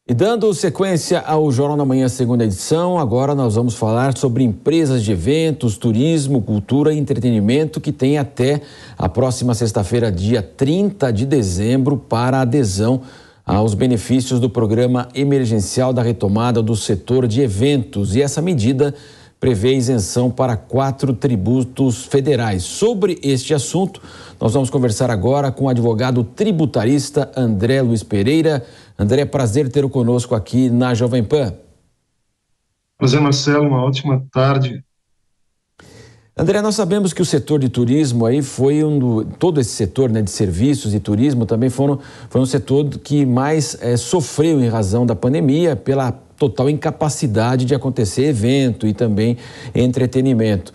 E dando sequência ao Jornal da Manhã, segunda edição, agora nós vamos falar sobre empresas de eventos, turismo, cultura e entretenimento que tem até a próxima sexta-feira, dia 30 de dezembro, para adesão aos benefícios do Programa Emergencial da Retomada do Setor de Eventos. E essa medida prevê isenção para 4 tributos federais. Sobre este assunto, nós vamos conversar agora com o advogado tributarista André Luiz Pereira. André, prazer tê-lo conosco aqui na Jovem Pan. Prazer, Marcelo, uma ótima tarde. André, nós sabemos que o setor de turismo aí foi todo esse setor, né, de serviços e turismo também foi um setor que mais sofreu em razão da pandemia pela total incapacidade de acontecer evento e também entretenimento.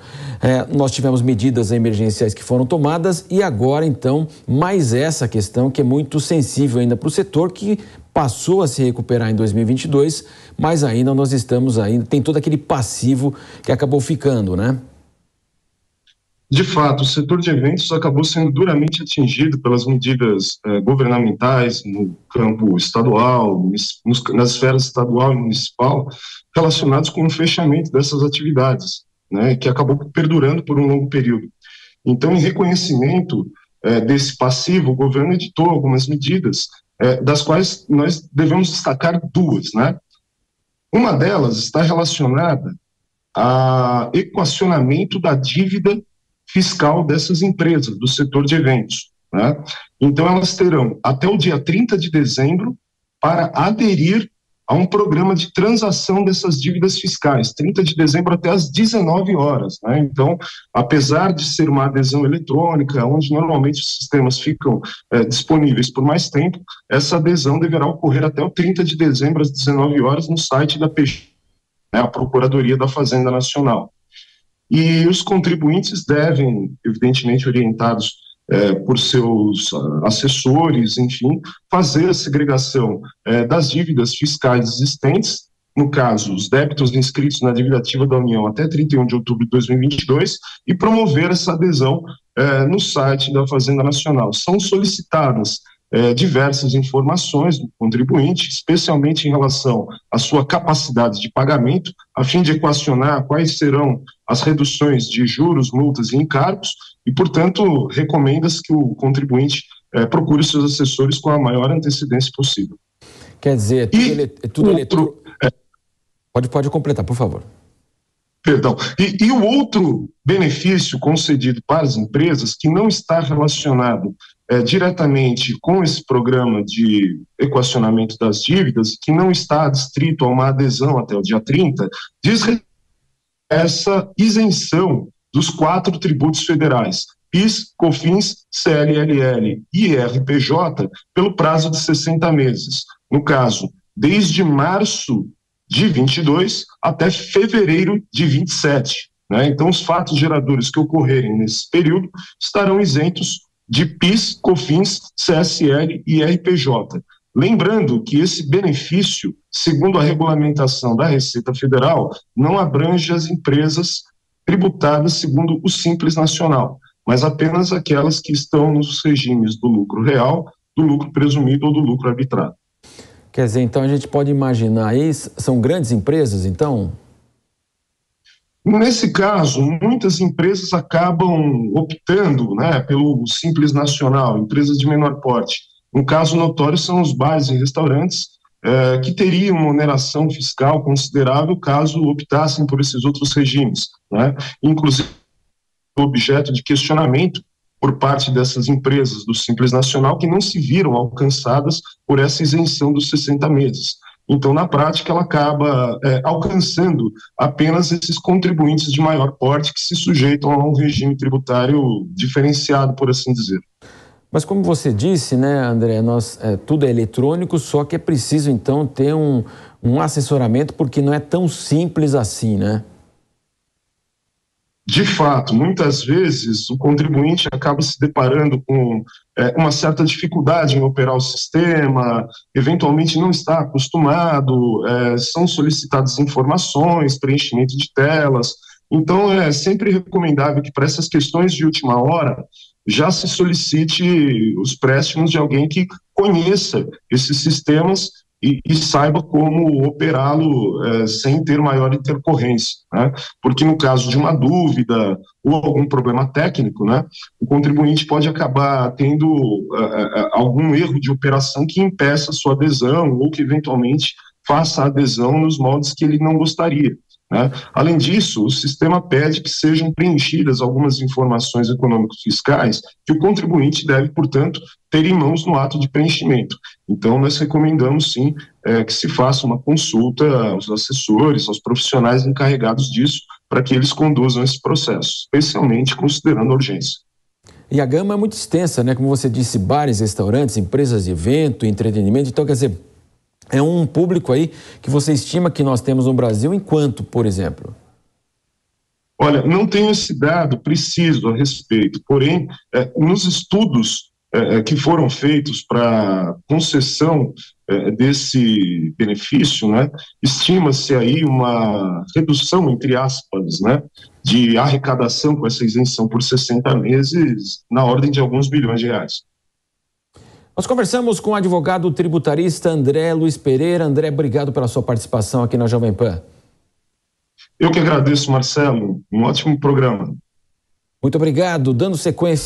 Nós tivemos medidas emergenciais que foram tomadas e agora, então, mais essa questão que é muito sensível ainda para o setor, que passou a se recuperar em 2022, mas ainda nós estamos tem todo aquele passivo que acabou ficando, né? De fato, o setor de eventos acabou sendo duramente atingido pelas medidas governamentais no campo estadual, nas esferas estadual e municipal, relacionadas com o fechamento dessas atividades, né, que acabou perdurando por um longo período. Então, em reconhecimento desse passivo, o governo editou algumas medidas, das quais nós devemos destacar duas, né? Uma delas está relacionada ao equacionamento da dívida fiscal dessas empresas do setor de eventos, né? Então, elas terão até o dia 30 de dezembro para aderir a um programa de transação dessas dívidas fiscais, 30 de dezembro até às 19 horas, né? Então, apesar de ser uma adesão eletrônica, onde normalmente os sistemas ficam disponíveis por mais tempo, essa adesão deverá ocorrer até o 30 de dezembro às 19 horas no site da PG, né, a Procuradoria da Fazenda Nacional. E os contribuintes devem, evidentemente orientados por seus assessores, enfim, fazer a segregação das dívidas fiscais existentes, no caso, os débitos inscritos na dívida ativa da União até 31 de outubro de 2022, e promover essa adesão no site da Fazenda Nacional. São solicitadas diversas informações do contribuinte, especialmente em relação à sua capacidade de pagamento, a fim de equacionar quais serão as reduções de juros, multas e encargos, e, portanto, recomenda-se que o contribuinte procure seus assessores com a maior antecedência possível. Quer dizer, tudo eletrônico. Pode completar, por favor. Perdão. E o outro benefício concedido para as empresas, que não está relacionado diretamente com esse programa de equacionamento das dívidas, que não está adscrito a uma adesão até o dia 30, diz essa isenção dos 4 tributos federais, PIS, COFINS, CLLL e IRPJ, pelo prazo de 60 meses. No caso, desde março de 22 até fevereiro de 27. Né? Então, os fatos geradores que ocorrerem nesse período estarão isentos de PIS, COFINS, CSL e IRPJ. Lembrando que esse benefício, segundo a regulamentação da Receita Federal, não abrange as empresas tributadas segundo o Simples Nacional, mas apenas aquelas que estão nos regimes do lucro real, do lucro presumido ou do lucro arbitrado. Quer dizer, então a gente pode imaginar aí, são grandes empresas, então? Nesse caso, muitas empresas acabam optando, né, pelo Simples Nacional, empresas de menor porte. Um caso notório são os bares e restaurantes, que teriam uma oneração fiscal considerável caso optassem por esses outros regimes, né? Inclusive, objeto de questionamento por parte dessas empresas do Simples Nacional que não se viram alcançadas por essa isenção dos 60 meses. Então, na prática, ela acaba alcançando apenas esses contribuintes de maior porte que se sujeitam a um regime tributário diferenciado, por assim dizer. Mas como você disse, né, André, tudo é eletrônico, só que é preciso, então, ter um assessoramento, porque não é tão simples assim, né? De fato, muitas vezes o contribuinte acaba se deparando com uma certa dificuldade em operar o sistema, eventualmente não está acostumado, são solicitadas informações, preenchimento de telas. Então, é sempre recomendável que para essas questões de última hora já se solicite os préstimos de alguém que conheça esses sistemas e saiba como operá-lo sem ter maior intercorrência, né? Porque no caso de uma dúvida ou algum problema técnico, né, o contribuinte pode acabar tendo algum erro de operação que impeça a sua adesão ou que eventualmente faça a adesão nos moldes que ele não gostaria, né? Além disso, o sistema pede que sejam preenchidas algumas informações econômico-fiscais que o contribuinte deve, portanto, ter em mãos no ato de preenchimento. Então, nós recomendamos, sim, que se faça uma consulta aos assessores, aos profissionais encarregados disso, para que eles conduzam esse processo, especialmente considerando a urgência. E a gama é muito extensa, né? Como você disse, bares, restaurantes, empresas de evento, entretenimento. Então, quer dizer, é um público aí que você estima que nós temos no Brasil em quanto, por exemplo? Olha, não tenho esse dado preciso a respeito, porém, nos estudos que foram feitos para concessão desse benefício, né, estima-se aí uma redução, entre aspas, né, de arrecadação com essa isenção por 60 meses na ordem de alguns bilhões de reais. Nós conversamos com o advogado tributarista André Luiz Pereira. André, obrigado pela sua participação aqui na Jovem Pan. Eu que agradeço, Marcelo. Um ótimo programa. Muito obrigado. Dando sequência